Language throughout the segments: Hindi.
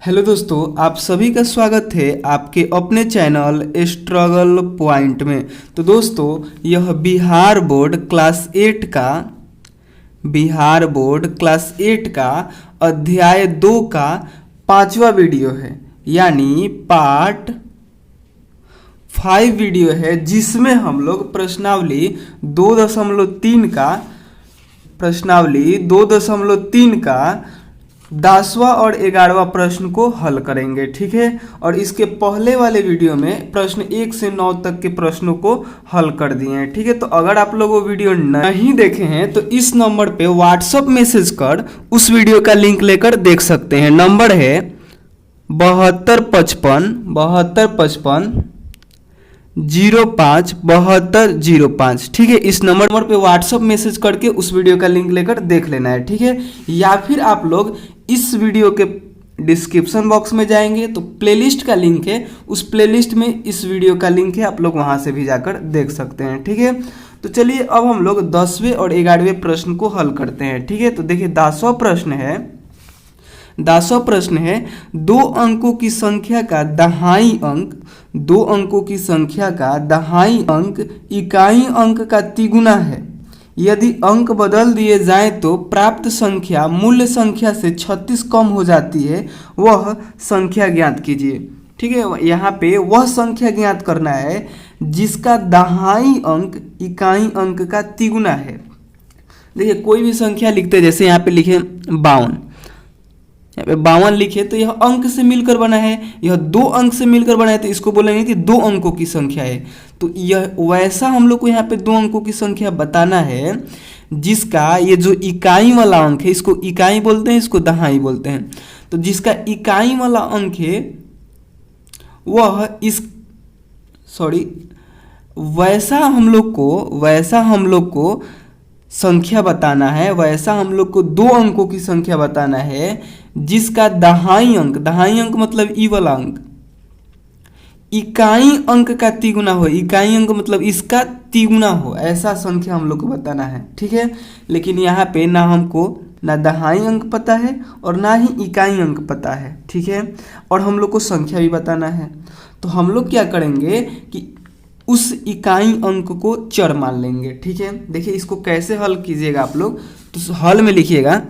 हेलो दोस्तों, आप सभी का स्वागत है आपके अपने चैनल स्ट्रगल पॉइंट में। तो दोस्तों, यह बिहार बोर्ड क्लास 8 का अध्याय 2 का 5वां वीडियो है, यानी पार्ट 5 वीडियो है, जिसमें हम लोग प्रश्नावली 2.3 का 10वां और 11वां प्रश्न को हल करेंगे। ठीक है, और इसके पहले वाले वीडियो में प्रश्न 1 से 9 तक के प्रश्नों को हल कर दिए हैं। ठीक है, तो अगर आप लोग वो वीडियो नहीं देखे हैं तो इस नंबर पे व्हाट्सएप मैसेज कर उस वीडियो का लिंक लेकर देख सकते हैं। नंबर है 7255 05 ठीक है, इस नंबर पे व्हाट्सएप मैसेज करके उस वीडियो का लिंक लेकर देख लेना है। ठीक है, या फिर आप लोग इस वीडियो के डिस्क्रिप्शन बॉक्स में जाएंगे तो प्लेलिस्ट का लिंक है, उस प्लेलिस्ट में इस वीडियो का लिंक है, आप लोग वहां से भी जाकर देख सकते हैं। ठीक है, तो चलिए अब हम लोग 10वें और 11वें प्रश्न को हल करते हैं। ठीक है, तो देखिए 10वां प्रश्न है 2 अंकों की संख्या का दहाई अंक इकाई अंक का तिगुना है। यदि अंक बदल दिए जाएं तो प्राप्त संख्या मूल्य संख्या से 36 कम हो जाती है, वह संख्या ज्ञात कीजिए। ठीक है, यहाँ पे वह संख्या ज्ञात करना है जिसका दहाई अंक इकाई अंक का तिगुना है। देखिए कोई भी संख्या लिखते, जैसे यहाँ पे लिखे 52, यहाँ पे 52 लिखे तो यह अंक से मिलकर बना है, यह 2 अंक से मिलकर बना है, तो इसको बोलेंगे कि 2 अंकों की संख्या है। तो यह वैसा हम लोग को यहाँ पे 2 अंकों की संख्या बताना है जिसका ये जो इकाई वाला अंक है, इसको इकाई बोलते हैं, इसको दहाई बोलते हैं। तो जिसका इकाई वाला अंक है वह वैसा हम लोग को संख्या बताना है, वैसा हम लोग को 2 अंकों की संख्या बताना है जिसका दहाई अंक मतलब ई वाला अंक इकाई अंक का तिगुना हो। इकाई अंक मतलब इसका तिगुना हो, ऐसा संख्या हम लोग को बताना है। ठीक है, लेकिन यहाँ पे ना हमको ना दहाई अंक पता है और ना ही इकाई अंक पता है। ठीक है, और हम लोग को संख्या भी बताना है, तो हम लोग क्या करेंगे कि उस इकाई अंक को चर मान लेंगे। ठीक है, देखिए इसको कैसे हल कीजिएगा आप लोग, तो हल में लिखिएगा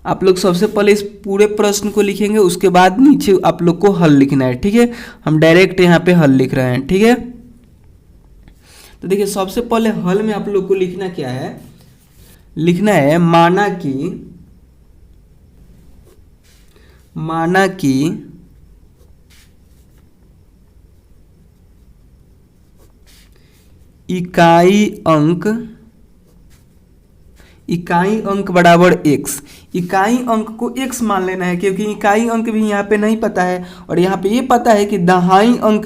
आप लोग। सबसे पहले इस पूरे प्रश्न को लिखेंगे, उसके बाद नीचे आप लोग को हल लिखना है। ठीक है, हम डायरेक्ट यहाँ पे हल लिख रहे हैं। ठीक है, तो देखिए सबसे पहले हल में आप लोग को लिखना क्या है, लिखना है माना कि इकाई अंक बराबर x। इकाई अंक को x मान लेना है, क्योंकि इकाई अंक भी यहाँ पे नहीं पता है, और यहाँ पे ये पता है कि दहाई अंक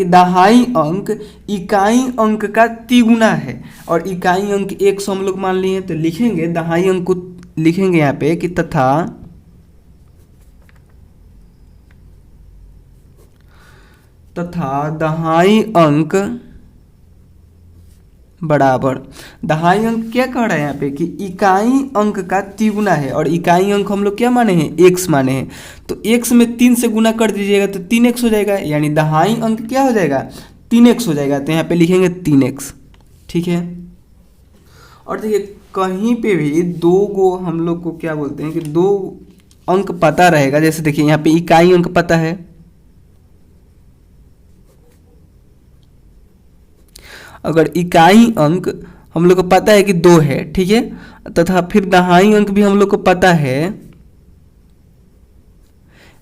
दहाई अंक इकाई अंक का तिगुना है, और इकाई अंक x हम लोग मान लिए। तो लिखेंगे दहाई अंक को लिखेंगे यहाँ पे कि तथा दहाई अंक बराबर, दहाई अंक क्या कह रहा है यहाँ पे कि इकाई अंक का तिगुना है, और इकाई अंक हम लोग क्या माने हैं, x माने हैं। तो x में 3 से गुना कर दीजिएगा तो 3x हो जाएगा, यानी दहाई अंक क्या हो जाएगा, 3x हो जाएगा। तो यहाँ पे लिखेंगे 3x। ठीक है, और देखिए कहीं पे भी 2 को हम लोग को क्या बोलते हैं कि 2 अंक पता रहेगा। जैसे देखिए यहाँ पे इकाई अंक पता है, अगर इकाई अंक हम लोग को पता है कि 2 है, ठीक है, तथा फिर दहाई अंक भी हम लोग को पता है,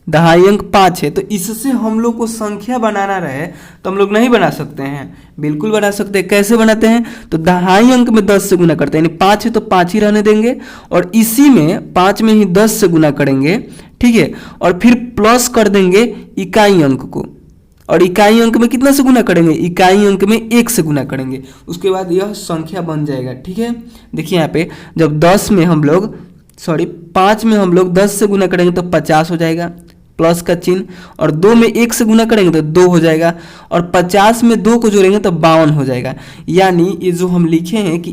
दहाई अंक 5 है, तो इससे हम लोग को संख्या बनाना रहे तो हम लोग नहीं बना सकते हैं, बिल्कुल बना सकते हैं। कैसे बनाते हैं, तो दहाई अंक में 10 से गुना करते हैं, यानी 5 है तो 5 ही रहने देंगे, और इसी में 5 में ही 10 से गुना करेंगे। ठीक है, और फिर प्लस कर देंगे इकाई अंक को, और इकाई अंक में कितना से गुना करेंगे, इकाई अंक में 1 से गुना करेंगे, उसके बाद यह संख्या बन जाएगा। ठीक है, देखिए यहाँ पे जब 5 में हम लोग 10 से गुना करेंगे तो 50 हो जाएगा, प्लस का चिन्ह, और 2 में 1 से गुना करेंगे तो 2 हो जाएगा, और 50 में 2 को जोड़ेंगे तो 52 हो जाएगा। यानी ये जो हम लिखे हैं कि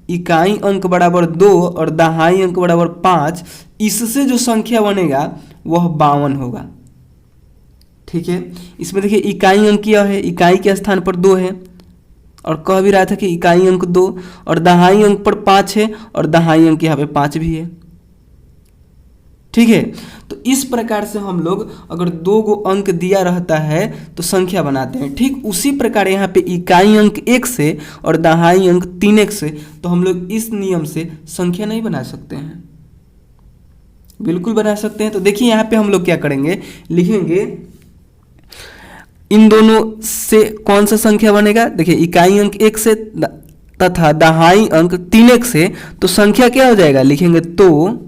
इकाई अंक बराबर 2 और दहाई अंक बराबर 5, इससे जो संख्या बनेगा वह 52 होगा। ठीक है, इसमें देखिए इकाई अंक क्या है, इकाई के स्थान पर 2 है और कह भी रहा था कि इकाई अंक 2, और दहाई अंक पर 5 है और दहाई अंक यहाँ पे 5 भी है। ठीक है, तो इस प्रकार से हम लोग अगर 2 गो अंक दिया रहता है तो संख्या बनाते हैं। ठीक उसी प्रकार यहाँ पे इकाई अंक 1 से और दहाई अंक 3x से, तो हम लोग इस नियम से संख्या नहीं बना सकते हैं, बिल्कुल बना सकते हैं। तो देखिए यहाँ पे हम लोग क्या करेंगे, लिखेंगे इन दोनों से कौन सा संख्या बनेगा। देखिए इकाई अंक 1 से तथा दहाई अंक 3x से, तो संख्या क्या हो जाएगा, लिखेंगे तो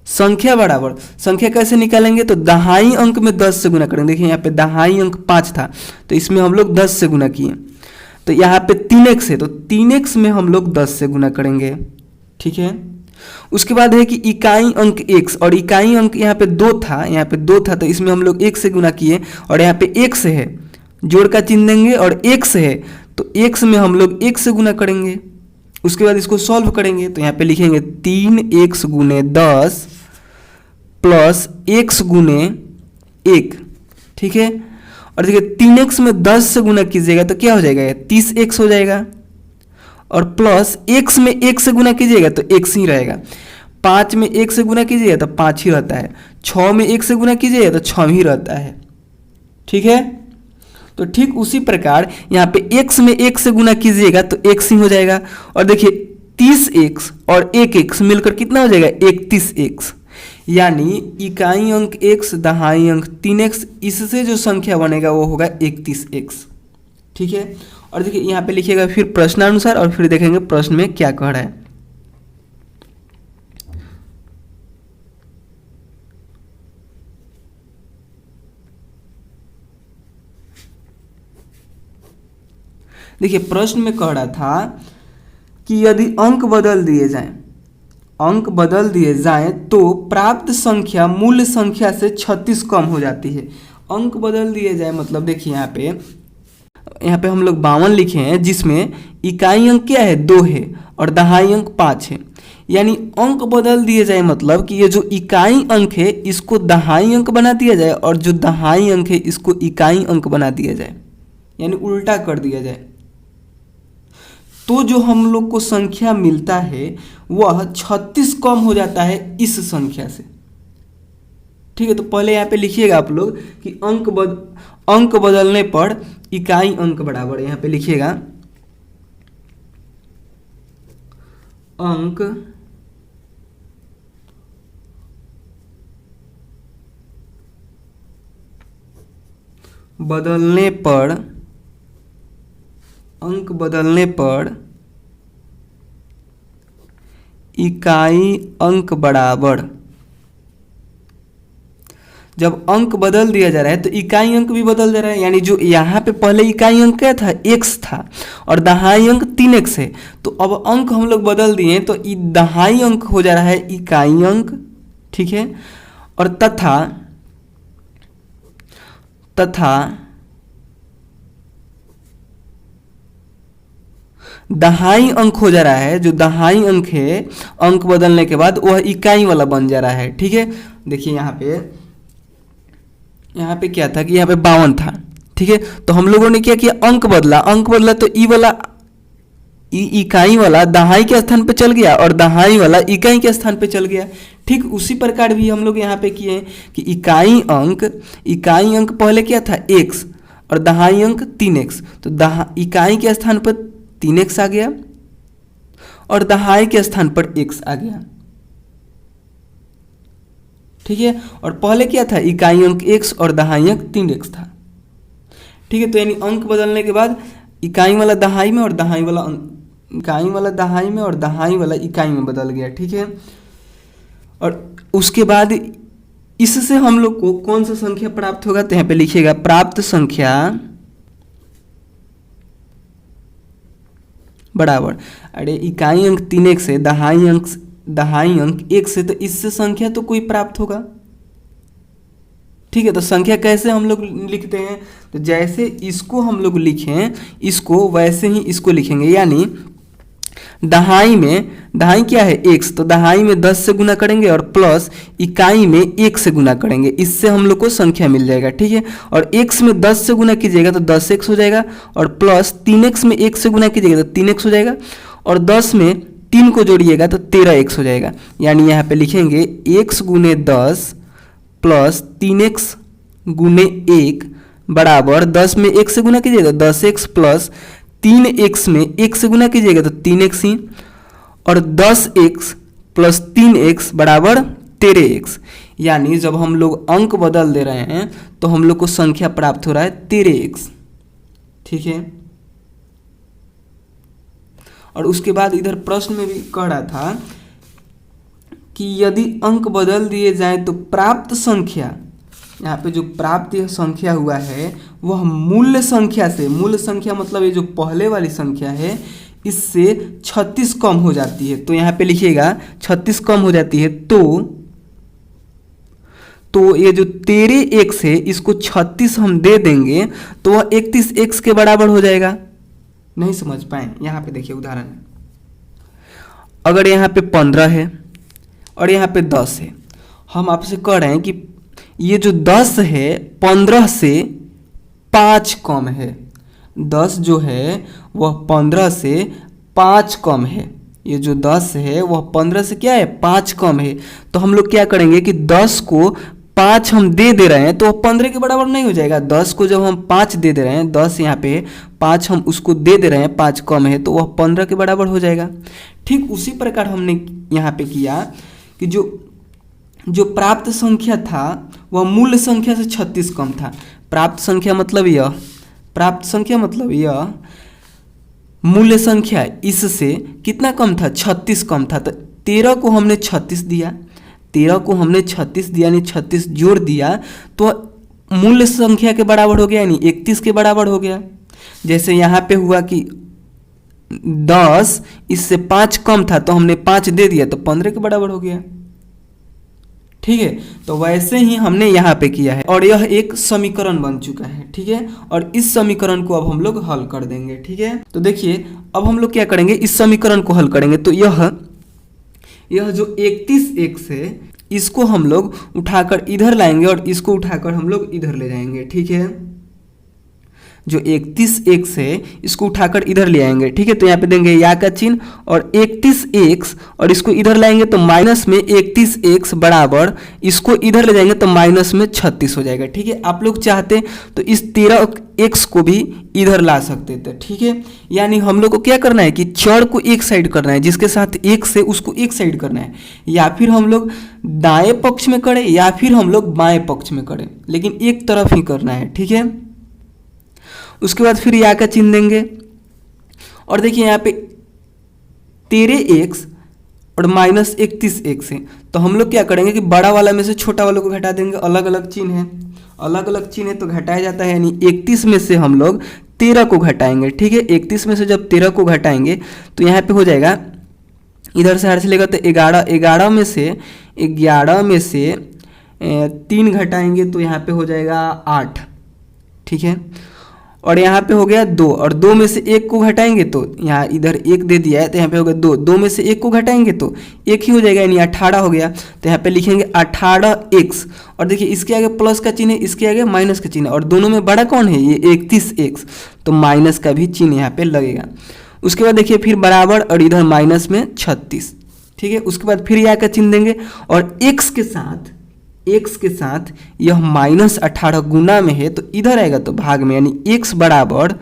संख्या बराबर, संख्या कैसे निकालेंगे, तो दहाई अंक में 10 से गुना करेंगे। देखिए यहाँ पे दहाई अंक 5 था तो इसमें हम लोग 10 से गुना किए, तो यहाँ पे 3x है तो 3x में हम लोग 10 से गुना करेंगे। ठीक है, उसके बाद है कि इकाई अंक x, और इकाई अंक यहाँ पे 2 था, यहाँ पे 2 था तो इसमें हम लोग 1 से गुना किए, और यहाँ पे x है, जोड़ का चिन्ह देंगे, और x है तो x में हम लोग 1 से गुना करेंगे। उसके बाद इसको सॉल्व करेंगे तो यहाँ पे लिखेंगे 3x गुने 10 प्लस x गुने 1। ठीक है, और देखिए 3x में 10 से गुना कीजिएगा तो क्या हो जाएगा, 30x हो जाएगा, और प्लस x में 1 से गुना कीजिएगा तो x ही रहेगा। 5 में 1 से गुना कीजिएगा तो 5 ही रहता है, 6 में 1 से गुना कीजिएगा तो 6 ही रहता है। ठीक है, तो ठीक उसी प्रकार यहाँ पे x में 1 से गुना कीजिएगा तो x ही हो जाएगा, और देखिए 30x और 1x मिलकर कितना हो जाएगा, 31x, यानी इकाई अंक x दहाई अंक 3x, इससे जो संख्या बनेगा वो होगा 31x। ठीक है, और देखिए यहाँ पे लिखिएगा फिर प्रश्नानुसार, और फिर देखेंगे प्रश्न में क्या कह रहा है। देखिए प्रश्न में कह रहा था कि यदि अंक बदल दिए जाएं तो प्राप्त संख्या मूल संख्या से 36 कम हो जाती है। अंक बदल दिए जाए मतलब देखिए यहाँ पे हम लोग 52 लिखे हैं, जिसमें इकाई अंक क्या है, 2 है और दहाई अंक 5 है। यानी अंक बदल दिए जाए मतलब कि ये जो इकाई अंक है इसको दहाई अंक बना दिया जाए, और जो दहाई अंक है इसको इकाई अंक बना दिया जाए, यानी उल्टा कर दिया जाए, तो जो हम लोग को संख्या मिलता है वह 36 कम हो जाता है इस संख्या से। ठीक है, तो पहले यहाँ पे लिखिएगा आप लोग कि अंक बदलने पर इकाई अंक बराबर, यहाँ पे लिखिएगा अंक बदलने पर इकाई अंक बराबर। जब अंक बदल दिया जा रहा है तो इकाई अंक भी बदल जा रहा है, यानी जो यहाँ पे पहले इकाई अंक क्या था, x था, और दहाई अंक 3x है, तो अब अंक हम लोग बदल दिए तो दहाई अंक हो जा रहा है इकाई अंक। ठीक है, और तथा दहाई अंक हो जा रहा है, जो दहाई अंक है अंक बदलने के बाद वह इकाई वाला बन जा रहा है। ठीक है, देखिए यहाँ पे क्या था कि यहाँ पे 52 था। ठीक है, तो हम लोगों ने क्या किया, अंक बदला तो इकाई वाला दहाई के स्थान पे चल गया और दहाई वाला इकाई के स्थान पे चल गया। ठीक उसी प्रकार भी हम लोग यहाँ पे किए कि इकाई अंक पहले क्या था, x, और दहाई अंक 3x, तो इकाई के स्थान पर 3x आ गया और दहाई के स्थान पर x आ गया। ठीक है, और पहले क्या था, इकाई अंक x और दहाई अंक 3x था। ठीक है, तो यानी अंक बदलने के बाद इकाई वाला दहाई में और दहाई वाला इकाई में बदल गया। ठीक है, और उसके बाद इससे हम लोग को कौन सा संख्या प्राप्त होगा, तो यहाँ पे लिखिएगा प्राप्त संख्या बराबर, अरे इकाई अंक 3x है, दहाई अंक 1 से, तो इससे संख्या तो कोई प्राप्त होगा। ठीक है, तो संख्या कैसे हम लोग लिखते हैं, तो जैसे इसको हम लोग लिखें इसको वैसे ही इसको लिखेंगे। यानी दहाई क्या है x, तो दहाई में 10 से गुना करेंगे और प्लस इकाई में 1 से गुना करेंगे, इससे हम लोग को संख्या मिल जाएगा। ठीक है, और x में 10 से गुना कीजिएगा तो 10x हो जाएगा, और प्लस 3x में 1 से गुना कीजिएगा तो 3x हो जाएगा, और 10 में 3 को जोड़िएगा तो 13x हो जाएगा। यानी यहाँ पे लिखेंगे x गुने 10 प्लस 3x गुने 1 बराबर 10 में 1 से गुना कीजिएगा 10x प्लस 3x में 1 से गुना कीजिएगा तो 3x ही, और 10x प्लस 3x बराबर 13x। यानी जब हम लोग अंक बदल दे रहे हैं तो हम लोग को संख्या प्राप्त हो रहा है 13x। ठीक है, और उसके बाद इधर प्रश्न में भी कह रहा था कि यदि अंक बदल दिए जाएं तो प्राप्त संख्या, यहाँ पे जो प्राप्त संख्या हुआ है वह मूल्य संख्या से, मूल्य संख्या मतलब ये जो पहले वाली संख्या है इससे 36 कम हो जाती है। तो यहाँ पे लिखिएगा 36 कम हो जाती है, तो ये जो 13x है इसको 36 हम दे देंगे तो वह 31x के बराबर हो जाएगा। नहीं समझ पाए, यहाँ पे देखिए उदाहरण, अगर यहाँ पे 15 है और यहाँ पे 10 है, हम आपसे कह रहे हैं कि ये जो 10 है 15 से 5 कम है, 10 जो है वह 15 से 5 कम है, ये जो 10 है वह 15 से क्या है 5 कम है। तो हम लोग क्या करेंगे कि 10 को 5 हम दे रहे हैं तो वह 15 के बराबर नहीं हो जाएगा। 10 को जब हम 5 दे रहे हैं, 10 यहाँ पे 5 हम उसको दे रहे हैं, 5 कम है तो वह 15 के बराबर हो जाएगा। ठीक उसी प्रकार हमने यहाँ पे किया कि जो प्राप्त संख्या था वह मूल संख्या से 36 कम था। प्राप्त संख्या मतलब यह मूल्य संख्या इससे कितना कम था 36 कम था। तो 13 को हमने 36 दिया, 13 को हमने 36 दिया यानी 36 जोड़ दिया तो मूल्य संख्या के बराबर हो गया यानी 31 के बराबर हो गया। जैसे यहाँ पे हुआ कि 10 इससे 5 कम था तो हमने 5 दे दिया तो 15 के बराबर हो गया। ठीक है, तो वैसे ही हमने यहाँ पे किया है और यह एक समीकरण बन चुका है। ठीक है, और इस समीकरण को अब हम लोग हल कर देंगे। ठीक है, तो देखिए अब हम लोग क्या करेंगे, इस समीकरण को हल करेंगे। तो यह जो 31x है इसको हम लोग उठाकर इधर लाएंगे और इसको उठाकर हम लोग इधर ले जाएंगे। ठीक है, जो 31x है इसको उठाकर इधर ले आएंगे। ठीक है, तो यहाँ पे देंगे या का चिन्ह और 31x और इसको इधर लाएंगे तो माइनस में 31x बराबर इसको इधर ले जाएंगे तो माइनस में 36 हो जाएगा। ठीक है, आप लोग चाहते तो इस 13x को भी इधर ला सकते थे। ठीक है, यानी हम लोग को क्या करना है कि चर को एक साइड करना है, जिसके साथ x है उसको एक साइड करना है, या फिर हम लोग दाएं पक्ष में करें या फिर हम लोग बाएं पक्ष में करें, लेकिन एक तरफ ही करना है। ठीक है, उसके बाद फिर या का चिन्ह देंगे और देखिए यहाँ पे 13x और माइनस 31x है, तो हम लोग क्या करेंगे कि बड़ा वाला में से छोटा वाले को घटा देंगे। अलग अलग चिन्ह है, अलग अलग चिन्ह है तो घटाया जाता है, यानी 31 में से हम लोग 13 को घटाएंगे। ठीक है, 31 में से जब 13 को घटाएंगे तो यहाँ पे हो जाएगा, इधर से हर से लेगा तो 11, 11 में से 3 घटाएंगे तो यहाँ पे हो जाएगा 8। ठीक है, और यहाँ पे हो गया 2 और 2 में से 1 को घटाएंगे तो यहाँ इधर 1 दे दिया है तो यहाँ पे हो गया 2, 2 में से 1 को घटाएंगे तो 1 ही हो जाएगा यानी 18 हो गया। तो यहाँ पे लिखेंगे 18x और देखिए इसके आगे प्लस का चिन्ह है, इसके आगे माइनस का चिन्ह है और दोनों में बड़ा कौन है ये 31x, तो माइनस का भी चिन्ह यहाँ पे लगेगा। उसके बाद देखिए फिर बराबर और इधर माइनस में 36। ठीक है, उसके बाद फिर यहाँ का चिन्ह देंगे और x के साथ यह -18 गुना में है तो इधर आएगा तो भाग में, यानी x बराबर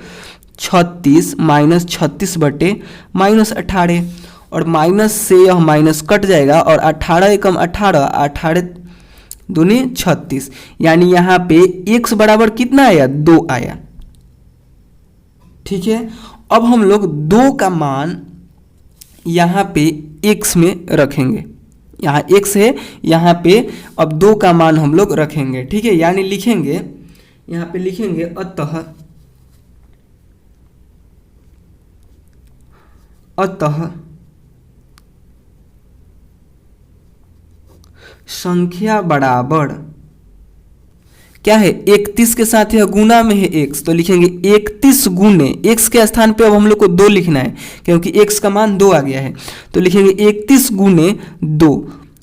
36 माइनस 36 बटे -18 और माइनस से यह माइनस कट जाएगा और 18 एकम 18, 18 दूनी 36, यानी यहाँ पे x बराबर कितना आया 2 आया। ठीक है, अब हम लोग 2 का मान यहाँ पे x में रखेंगे, यहाँ x है यहाँ पे अब 2 का मान हम लोग रखेंगे। ठीक है, यानी लिखेंगे यहाँ पे लिखेंगे अतः संख्या बराबर क्या है 31 के साथ यह गुना में है x, तो लिखेंगे 31 गुने, x के स्थान पे अब हम लोग को 2 लिखना है क्योंकि x का मान 2 आ गया है, तो लिखेंगे 31 गुने 2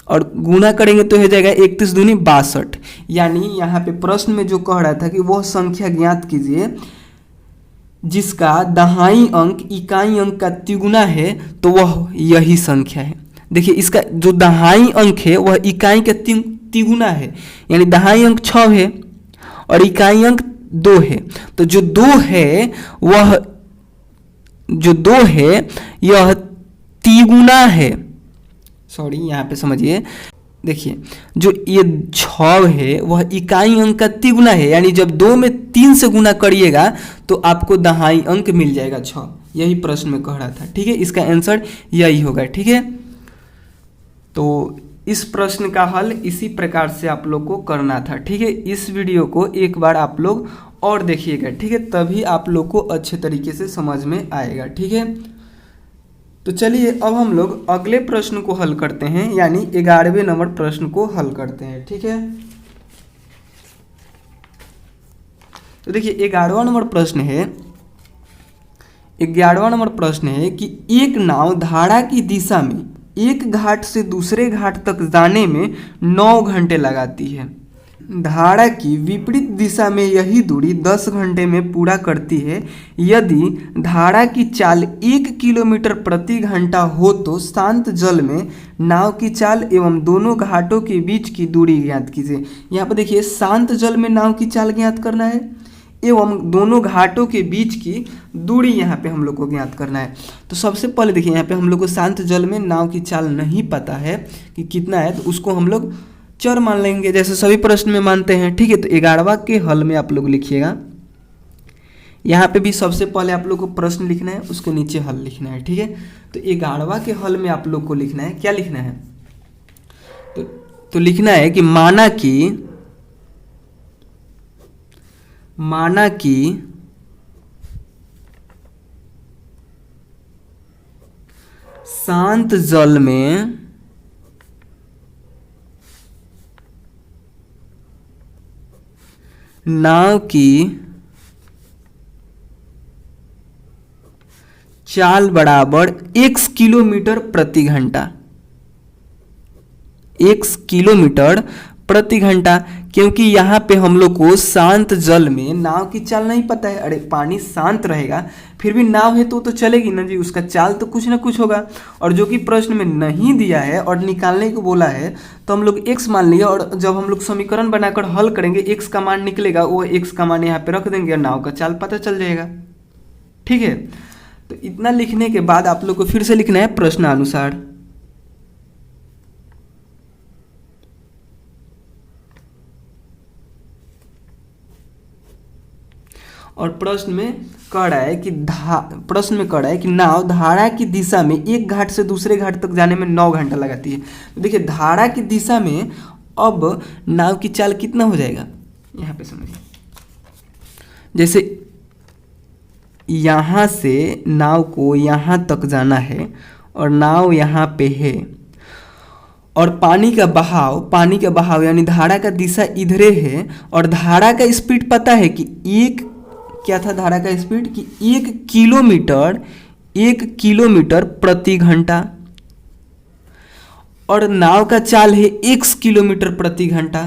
और गुना करेंगे तो हो जाएगा 31 दूनी 62। यानी यहाँ पे प्रश्न में जो कह रहा था कि वह संख्या ज्ञात कीजिए जिसका दहाई अंक इकाई अंक का तिगुना है, तो वह यही संख्या है। देखिए इसका जो दहाई अंक है वह इकाई का तिगुना है, यानी दहाई अंक 6 है और इकाई अंक 2 है, तो जो 2 है वह यह तिगुना है। सॉरी यहाँ पे समझिए, देखिए जो ये 6 है वह इकाई अंक का तिगुना है, यानी जब 2 में 3 से गुना करिएगा तो आपको दहाई अंक मिल जाएगा 6। यही प्रश्न में कह रहा था, ठीक है, इसका आंसर यही होगा, ठीक है। तो इस प्रश्न का हल इसी प्रकार से आप लोग को करना था, ठीक है। इस वीडियो को एक बार आप लोग और देखिएगा, ठीक है, तभी आप लोग को अच्छे तरीके से समझ में आएगा, ठीक है। तो चलिए अब हम लोग अगले प्रश्न को हल करते हैं, यानी 11वें नंबर प्रश्न को हल करते हैं, ठीक है। तो देखिए 11वां नंबर प्रश्न है कि एक नाव धारा की दिशा में एक घाट से दूसरे घाट तक जाने में 9 घंटे लगाती है। धारा की विपरीत दिशा में यही दूरी 10 घंटे में पूरा करती है। यदि धारा की चाल 1 किलोमीटर प्रति घंटा हो तो शांत जल में नाव की चाल एवं दोनों घाटों के बीच की दूरी ज्ञात कीजिए। यहाँ पर देखिए शांत जल में नाव की चाल ज्ञात करना है एवं दोनों घाटों के बीच की दूरी यहाँ पे हम लोग को ज्ञात करना है। तो सबसे पहले देखिए यहाँ पे हम लोग को शांत जल में नाव की चाल नहीं पता है कि कितना है, तो उसको हम लोग चर मान लेंगे जैसे सभी प्रश्न में मानते हैं, ठीक है। तो 11वां के हल में आप लोग लिखिएगा, यहाँ पे भी सबसे पहले आप लोग को प्रश्न लिखना है, उसके नीचे हल लिखना है, ठीक है। तो 11वां के हल में आप लोग को लिखना है, क्या लिखना है, तो लिखना है कि माना कि शांत जल में नाव की चाल बराबर x किलोमीटर प्रति घंटा, x किलोमीटर प्रति घंटा, क्योंकि यहाँ पे हम लोग को शांत जल में नाव की चाल नहीं पता है। अरे पानी शांत रहेगा फिर भी नाव है तो चलेगी ना जी, उसका चाल तो कुछ ना कुछ होगा। और जो कि प्रश्न में नहीं दिया है और निकालने को बोला है तो हम लोग x मान लिया, और जब हम लोग समीकरण बनाकर हल करेंगे x का मान निकलेगा, वो x का मान यहाँ पे रख देंगे और नाव का चाल पता चल जाएगा, ठीक है। तो इतना लिखने के बाद आप लोग को फिर से लिखना है प्रश्नानुसार। और प्रश्न में कह रहा है कि नाव धारा की दिशा में एक घाट से दूसरे घाट तक जाने में 9 घंटा लगाती है। तो देखिए धारा की दिशा में अब नाव की चाल कितना हो जाएगा, यहाँ पे समझिए, जैसे यहाँ से नाव को यहाँ तक जाना है और नाव यहाँ पे है और पानी का बहाव यानी धारा का दिशा इधरे है और धारा का स्पीड पता है कि धारा का स्पीड कि 1 किलोमीटर प्रति घंटा और नाव का चाल है x किलोमीटर प्रति घंटा,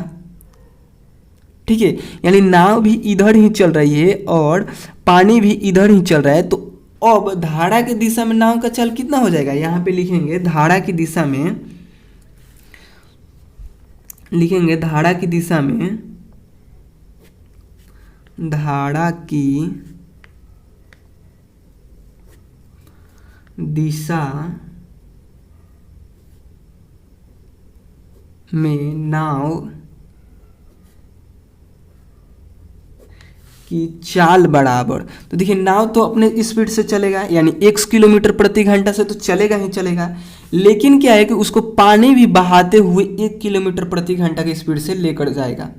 ठीक है। यानी नाव भी इधर ही चल रही है और पानी भी इधर ही चल रहा है। तो अब धारा की दिशा में नाव का चाल कितना हो जाएगा, यहाँ पे लिखेंगे धारा की दिशा में नाव की चाल बराबर, तो देखिए नाव तो अपने स्पीड से चलेगा यानी x किलोमीटर प्रति घंटा से तो चलेगा ही चलेगा, लेकिन क्या है कि उसको पानी भी बहाते हुए 1 किलोमीटर प्रति घंटा की स्पीड से लेकर जाएगा।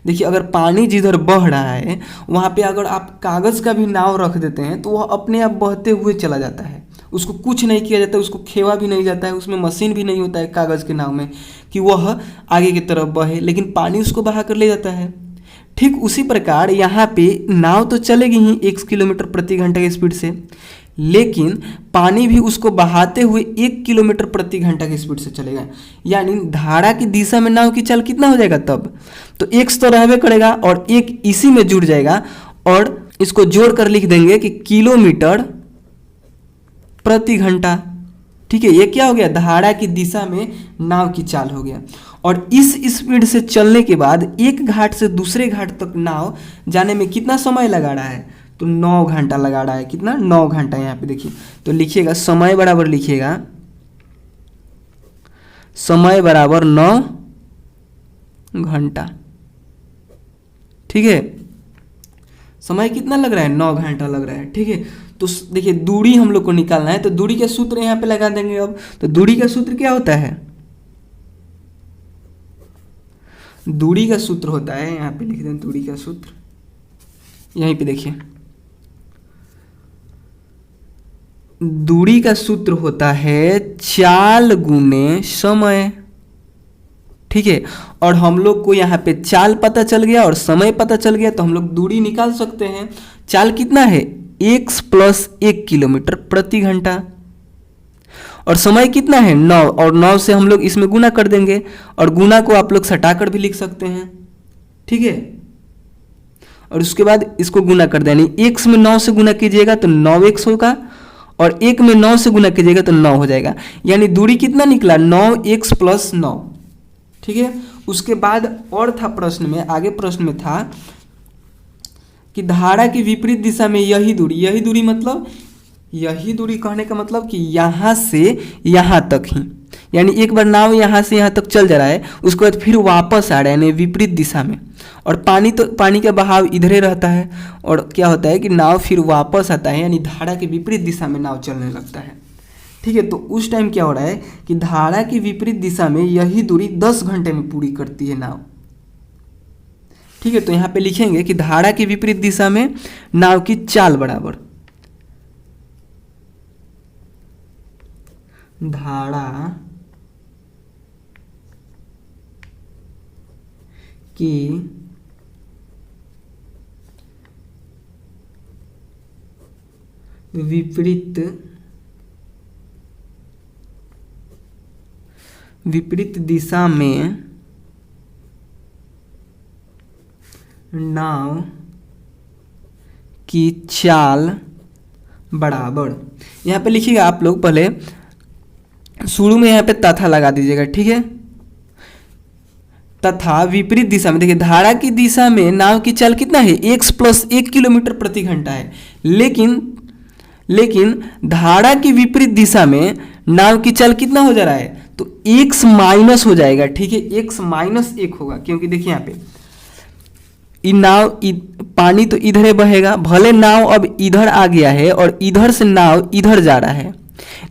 देखिए अगर पानी जिधर बह रहा है वहाँ पे अगर आप कागज़ का भी नाव रख देते हैं तो वह अपने आप बहते हुए चला जाता है, उसको कुछ नहीं किया जाता है, उसको खेवा भी नहीं जाता है, उसमें मशीन भी नहीं होता है कागज़ के नाव में कि वह आगे की तरफ बहे, लेकिन पानी उसको बहा कर ले जाता है। ठीक उसी प्रकार यहाँ पे नाव तो चलेगी ही 1 किलोमीटर प्रति घंटा की स्पीड से, लेकिन पानी भी उसको बहाते हुए 1 किलोमीटर प्रति घंटा की स्पीड से चलेगा। यानी धारा की दिशा में नाव की चाल कितना हो जाएगा तब, तो x तो रहबे करेगा और एक इसी में जुड़ जाएगा और इसको जोड़कर लिख देंगे कि किलोमीटर प्रति घंटा। ठीक है, ये क्या हो गया, धारा की दिशा में नाव की चाल हो गया। और इस स्पीड से चलने के बाद एक घाट से दूसरे घाट तक नाव जाने में कितना समय लगा रहा है, तो 9 घंटा लगा रहा है। कितना, 9 घंटा। यहाँ पे देखिए, तो लिखिएगा समय बराबर, लिखिएगा समय बराबर 9 घंटा। ठीक है, समय कितना लग रहा है, 9 घंटा लग रहा है। ठीक है, तो देखिए दूरी हम लोग को निकालना है, तो दूरी का सूत्र यहाँ पे लगा देंगे। अब तो दूरी का सूत्र क्या होता है, दूरी का सूत्र होता है, यहाँ पे लिख दें दूरी का सूत्र, यहीं पे देखिए दूरी का सूत्र होता है चाल गुने समय। ठीक है, और हम लोग को यहाँ पे चाल पता चल गया और समय पता चल गया, तो हम लोग दूरी निकाल सकते हैं। चाल कितना है, x + 1 किलोमीटर प्रति घंटा, और समय कितना है 9, और 9 से हम लोग इसमें गुना कर देंगे, और गुना को आप लोग सटाकर भी लिख सकते हैं। ठीक है, और उसके बाद इसको गुना कर देना, x में 9 से गुना कीजिएगा तो 9x होगा, और 1 में 9 से गुना कीजिएगा तो 9 हो जाएगा। यानी दूरी कितना निकला, 9x + 9। ठीक है, उसके बाद और था प्रश्न में, आगे प्रश्न में था कि धारा की विपरीत दिशा में यही दूरी मतलब, यही दूरी कहने का मतलब कि यहाँ से यहाँ तक ही, यानी एक बार नाव यहाँ से यहाँ तक चल जा रहा है, उसके बाद फिर वापस आ रहा है यानी विपरीत दिशा में, और पानी का बहाव इधरे रहता है, और क्या होता है कि नाव फिर वापस आता है, यानी धारा के विपरीत दिशा में नाव चलने लगता है। ठीक है, तो उस टाइम क्या हो रहा है कि धारा की विपरीत दिशा में यही दूरी 10 घंटे में पूरी करती है नाव। ठीक है, तो यहाँ पे लिखेंगे कि धारा की विपरीत दिशा में नाव की चाल बराबर धारा की विपरीत दिशा में नाव की चाल बराबर, यहाँ पे लिखिएगा आप लोग, पहले शुरू में यहाँ पे तथा लगा दीजिएगा। ठीक है, तथा विपरीत दिशा में, देखिए धारा की दिशा में नाव की चाल कितना है, x + 1 किलोमीटर प्रति घंटा है, लेकिन धारा की विपरीत दिशा में नाव की चाल कितना हो जा रहा है, तो x माइनस हो जाएगा। ठीक है, x - 1 होगा, क्योंकि देखिए यहाँ पे पानी तो इधर बहेगा, भले नाव अब इधर आ गया है और इधर से नाव इधर जा रहा है,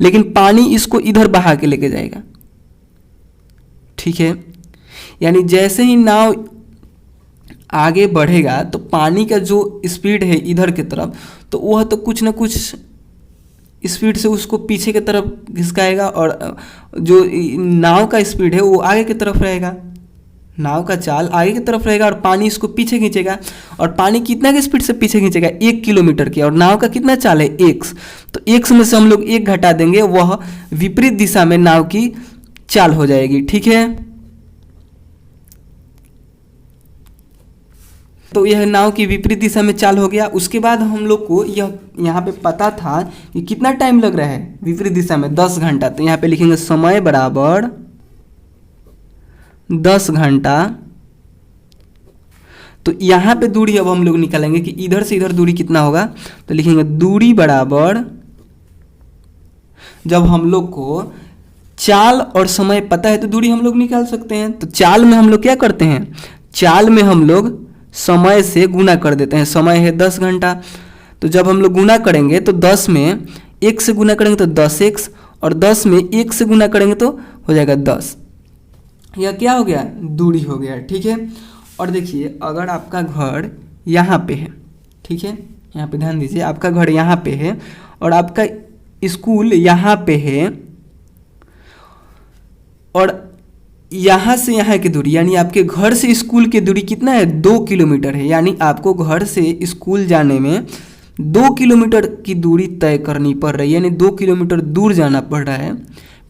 लेकिन पानी इसको इधर बहा के लेके जाएगा। ठीक है, यानी जैसे ही नाव आगे बढ़ेगा तो पानी का जो स्पीड है इधर की तरफ, तो वह तो कुछ ना कुछ स्पीड से उसको पीछे की तरफ घिसकाएगा, और जो नाव का स्पीड है वो आगे की तरफ रहेगा, नाव का चाल आगे की तरफ रहेगा, और पानी इसको पीछे खींचेगा। और पानी कितना की स्पीड से पीछे खींचेगा, 1 किलोमीटर की, और नाव का कितना चाल है, x, तो x में से हम लोग 1 घटा देंगे, वह विपरीत दिशा में नाव की चाल हो जाएगी। ठीक है, तो यह नाव की विपरीत दिशा में चाल हो गया। उसके बाद हम लोग को यह यहाँ पे पता था कि कितना टाइम लग रहा है विपरीत दिशा में, 10 घंटा। तो यहाँ पे लिखेंगे समय बराबर 10 घंटा। तो यहाँ पे दूरी अब हम लोग निकालेंगे कि इधर से इधर दूरी कितना होगा, तो लिखेंगे दूरी बराबर, जब हम लोग को चाल और समय पता है तो दूरी हम लोग निकाल सकते हैं। तो चाल में हम लोग क्या करते हैं, चाल में हम लोग समय से गुना कर देते हैं। समय है 10 घंटा, तो जब हम लोग गुना करेंगे तो 10 में 1 से गुना करेंगे तो 10x, और 10 में 1 से गुना करेंगे तो हो जाएगा 10। यह क्या हो गया, दूरी हो गया। ठीक है, और देखिए अगर आपका घर यहाँ पे है, ठीक है, यहाँ पे ध्यान दीजिए, आपका घर यहाँ पे है और आपका स्कूल यहाँ पे है, और यहाँ से यहाँ की दूरी यानी आपके घर से स्कूल की दूरी कितना है, 2 किलोमीटर है। यानी आपको घर से स्कूल जाने में 2 किलोमीटर की दूरी तय करनी पड़ रही है, यानी 2 किलोमीटर दूर जाना पड़ रहा है।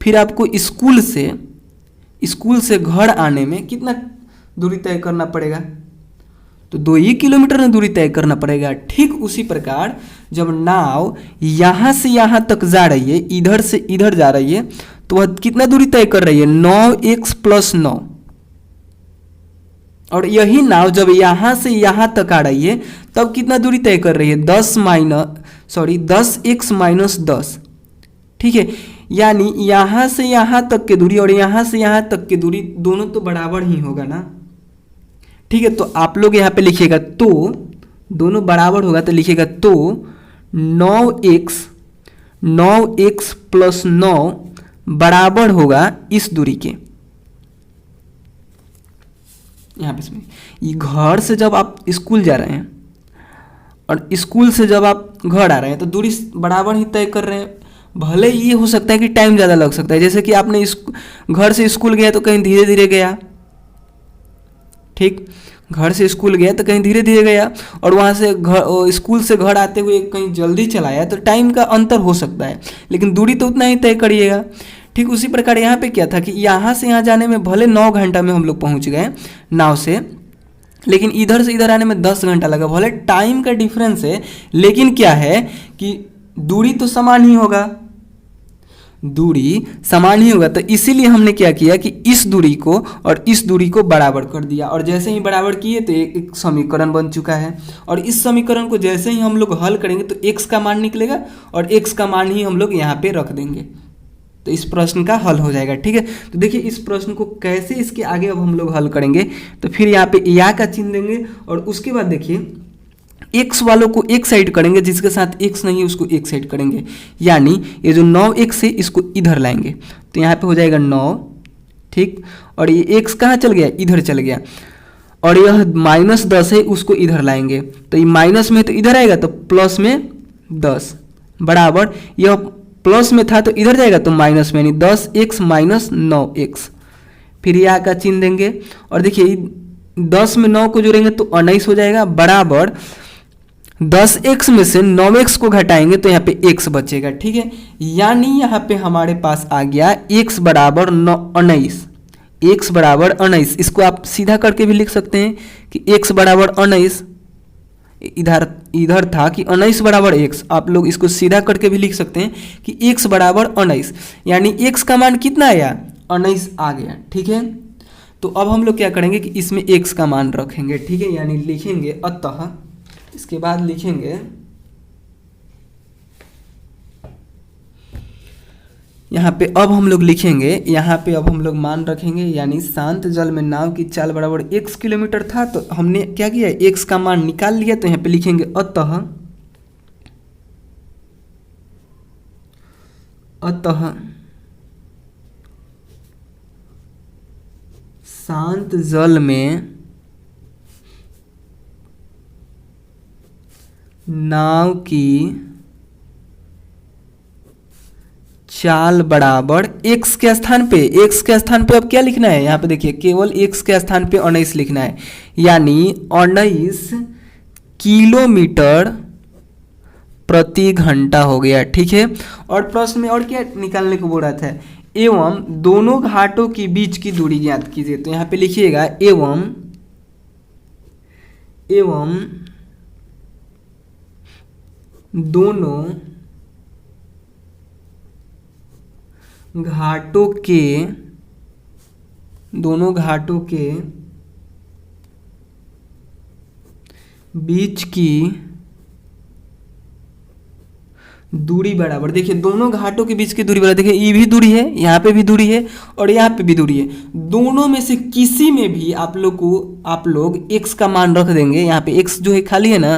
फिर आपको स्कूल से घर आने में कितना दूरी तय करना पड़ेगा, तो 2 ही किलोमीटर में दूरी तय करना पड़ेगा। ठीक उसी प्रकार जब नाव यहाँ से यहाँ तक जा रही है, इधर से इधर जा रही है, तो वह कितना दूरी तय कर रही है, 9x + 9। और यही नाव जब यहाँ से यहाँ तक आ रही है तब कितना दूरी तय कर रही है, 10x - 10। ठीक है, यानी यहाँ से यहाँ तक की दूरी और यहाँ से यहाँ तक की दूरी दोनों तो बराबर ही होगा ना। ठीक है, तो आप लोग यहाँ पे लिखिएगा, तो दोनों बराबर होगा तो लिखिएगा तो 9x + 9 बराबर होगा इस दूरी के। यहाँ पे ये घर से जब आप स्कूल जा रहे हैं और स्कूल से जब आप घर आ रहे हैं तो दूरी बराबर ही तय कर रहे हैं। भले ये हो सकता है कि टाइम ज़्यादा लग सकता है, जैसे कि आपने घर से स्कूल गया तो कहीं धीरे धीरे गया। ठीक, घर से स्कूल गया तो कहीं धीरे धीरे गया, और वहाँ से स्कूल से घर आते हुए कहीं जल्दी चलाया तो टाइम का अंतर हो सकता है, लेकिन दूरी तो उतना ही तय करिएगा। ठीक उसी प्रकार यहाँ पे क्या था कि यहाँ से यहाँ जाने में भले 9 घंटा में हम लोग पहुँच गए नाव से, लेकिन इधर से इधर आने में 10 घंटा लगा। भले टाइम का डिफरेंस है, लेकिन क्या है कि दूरी तो समान ही होगा, तो इसीलिए हमने क्या किया कि इस दूरी को और इस दूरी को बराबर कर दिया, और जैसे ही बराबर किए तो एक समीकरण बन चुका है। और इस समीकरण को जैसे ही हम लोग हल करेंगे तो x का मान निकलेगा, और x का मान ही हम लोग यहाँ पे रख देंगे, तो इस प्रश्न का हल हो जाएगा। ठीक है, तो देखिए इस प्रश्न को कैसे इसके आगे अब हम लोग हल करेंगे, तो फिर यहाँ पे या का चिन्ह देंगे, और उसके बाद देखिए x वालों को एक साइड करेंगे, जिसके साथ x नहीं है उसको एक साइड करेंगे, यानी ये जो 9x है इसको इधर लाएंगे, तो यहाँ पे हो जाएगा 9। ठीक, और ये x कहाँ चल गया, इधर चल गया, और यह -10 है उसको इधर लाएंगे, तो ये माइनस में तो इधर आएगा, तो प्लस में 10 बराबर, यह प्लस में था तो इधर जाएगा तो माइनस में, यानी 10x - 9x। फिर यहाँ का चिन्ह देंगे, और देखिए 10 में 9 को जोड़ेंगे तो 19 हो जाएगा, बराबर 10x में से 9x को घटाएंगे तो यहाँ पे x बचेगा। ठीक है, यानी यहाँ पे हमारे पास आ गया x बराबर 19। इसको आप सीधा करके भी लिख सकते हैं कि x बराबर 19, इधर था कि 19 बराबर x, आप लोग इसको सीधा करके भी लिख सकते हैं कि x बराबर 19, यानी x का मान कितना आया, 19 आ गया। ठीक है, तो अब हम लोग क्या करेंगे कि इसमें x का मान रखेंगे। ठीक है, यानी लिखेंगे अतः, इसके बाद लिखेंगे यहाँ पे अब हम लोग लिखेंगे, यहाँ पे अब हम लोग मान रखेंगे, यानी शांत जल में नाव की चाल बराबर x किलोमीटर था, तो हमने क्या किया, x का मान निकाल लिया, तो यहाँ पे लिखेंगे अतः शांत जल में नाव की चाल बराबर x के स्थान पे अब क्या लिखना है, यहाँ पे देखिए केवल x के स्थान पे 19 लिखना है, यानी 19 किलोमीटर प्रति घंटा हो गया। ठीक है, और प्रश्न में और क्या निकालने को बोल रहा था, एवं दोनों घाटों के बीच की दूरी ज्ञात कीजिए, तो यहाँ पे लिखिएगा एवं दोनों घाटों के बीच की दूरी बराबर, देखिए दोनों घाटों के बीच की दूरी बराबर, देखिए ये भी दूरी है, यहाँ पे भी दूरी है और यहाँ पे भी दूरी है, दोनों में से किसी में भी आप लोग x का मान रख देंगे। यहाँ पे x जो है खाली है ना,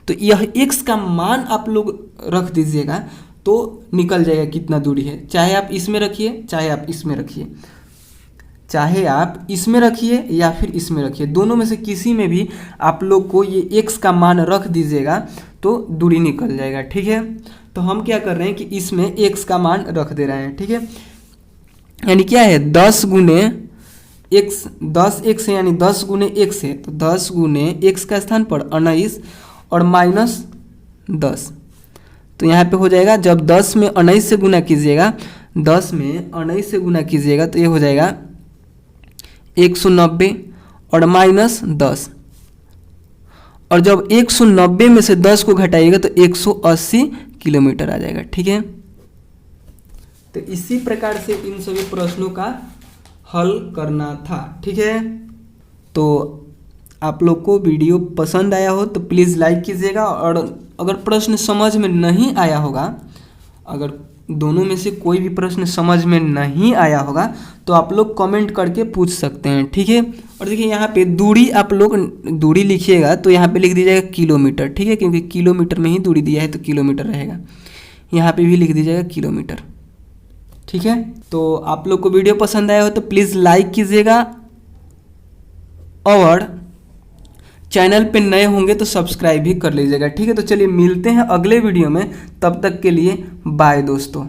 तो यह x का मान आप लोग रख दीजिएगा तो निकल जाएगा कितना दूरी है, चाहे आप इसमें रखिए चाहे आप इसमें रखिए या फिर इसमें रखिए, दोनों में से किसी में भी आप लोग को ये x का मान रख दीजिएगा तो दूरी निकल जाएगा। ठीक है, तो हम क्या कर रहे हैं कि इसमें x का मान रख दे रहे हैं। ठीक है, यानी क्या है 10 गुने एक्स, 10 एक्स है यानी 10 गुने एक्स है, तो 10 गुने एक्स का स्थान पर 19 और माइनस 10। तो यहाँ पे हो जाएगा जब 10 में 19 से गुना कीजिएगा, 10 में 19 से गुना कीजिएगा तो ये हो जाएगा 190 और माइनस 10, और जब 190 में से 10 को घटाइएगा तो 180 किलोमीटर आ जाएगा। ठीक है, तो इसी प्रकार से इन सभी प्रश्नों का हल करना था। ठीक है, तो आप लोग को वीडियो पसंद आया हो तो प्लीज़ लाइक कीजिएगा, और अगर प्रश्न समझ में नहीं आया होगा, अगर दोनों में से कोई भी प्रश्न समझ में नहीं आया होगा तो आप लोग कमेंट करके पूछ सकते हैं। ठीक है, और देखिए यहाँ पे दूरी, आप लोग दूरी लिखिएगा तो यहाँ पे लिख दीजिएगा किलोमीटर। ठीक है, क्योंकि किलोमीटर में ही दूरी दिया है तो किलोमीटर रहेगा। यहाँ पे भी लिख दीजिएगा किलोमीटर। ठीक है, तो आप लोग को वीडियो पसंद आया हो तो प्लीज़ लाइक कीजिएगा, और चैनल पे नए होंगे तो सब्सक्राइब भी कर लीजिएगा। ठीक है, तो चलिए मिलते हैं अगले वीडियो में, तब तक के लिए बाय दोस्तों।